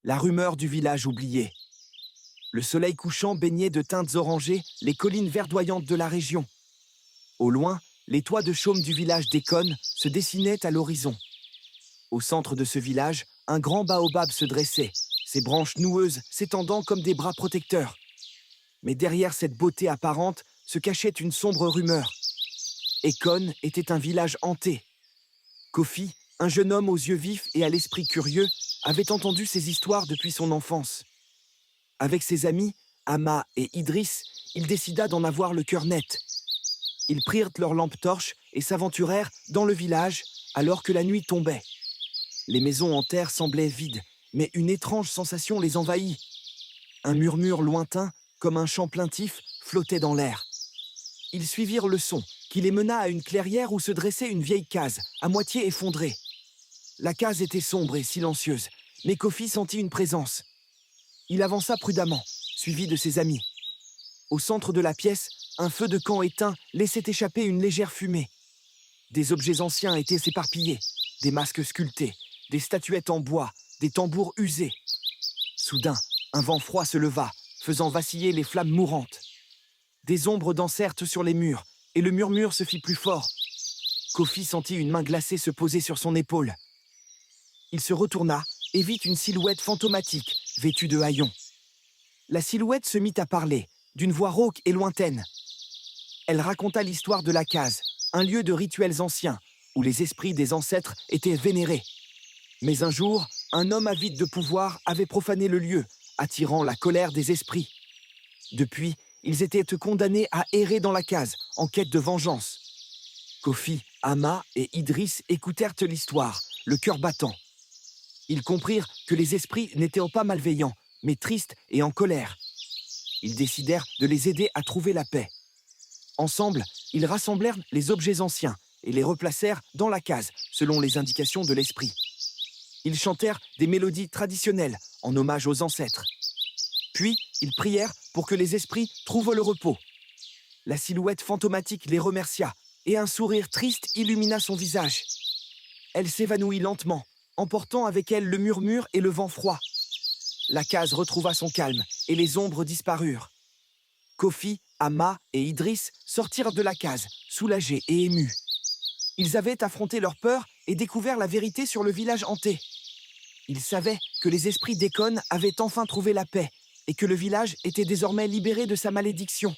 la rumeur du village oublié. Le soleil couchant baignait de teintes orangées les collines verdoyantes de la région. Au loin, les toits de chaume du village d'Ekon se dessinaient à l'horizon. Au centre de ce village, un grand baobab se dressait, ses branches noueuses s'étendant comme des bras protecteurs. Mais derrière cette beauté apparente se cachait une sombre rumeur. Ekon était un village hanté. Kofi, un jeune homme aux yeux vifs et à l'esprit curieux, avait entendu ces histoires depuis son enfance. Avec ses amis, Ama et Idriss, il décida d'en avoir le cœur net. Ils prirent leurs lampes torches et s'aventurèrent dans le village alors que la nuit tombait. Les maisons en terre semblaient vides, mais une étrange sensation les envahit. Un murmure lointain, comme un chant plaintif, flottait dans l'air. Ils suivirent le son, qui les mena à une clairière où se dressait une vieille case, à moitié effondrée. La case était sombre et silencieuse, mais Kofi sentit une présence. Il avança prudemment, suivi de ses amis. Au centre de la pièce, un feu de camp éteint laissait échapper une légère fumée. Des objets anciens étaient éparpillés, des masques sculptés, des statuettes en bois, des tambours usés. Soudain, un vent froid se leva, faisant vaciller les flammes mourantes. Des ombres dansèrent sur les murs, et le murmure se fit plus fort. Kofi sentit une main glacée se poser sur son épaule. Il se retourna et vit une silhouette fantomatique, vêtue de haillons. La silhouette se mit à parler, d'une voix rauque et lointaine. Elle raconta l'histoire de la case, un lieu de rituels anciens, où les esprits des ancêtres étaient vénérés. Mais un jour, un homme avide de pouvoir avait profané le lieu, attirant la colère des esprits. Depuis, ils étaient condamnés à errer dans la case, en quête de vengeance. Kofi, Ama et Idriss écoutèrent l'histoire, le cœur battant. Ils comprirent que les esprits n'étaient pas malveillants, mais tristes et en colère. Ils décidèrent de les aider à trouver la paix. Ensemble, ils rassemblèrent les objets anciens et les replacèrent dans la case, selon les indications de l'esprit. Ils chantèrent des mélodies traditionnelles en hommage aux ancêtres. Puis, ils prièrent pour que les esprits trouvent le repos. La silhouette fantomatique les remercia et un sourire triste illumina son visage. Elle s'évanouit lentement, emportant avec elle le murmure et le vent froid. La case retrouva son calme et les ombres disparurent. Kofi, Ama et Idriss sortirent de la case, soulagés et émus. Ils avaient affronté leur peur et découvert la vérité sur le village hanté. Ils savaient que les esprits d'Ekon avaient enfin trouvé la paix et que le village était désormais libéré de sa malédiction.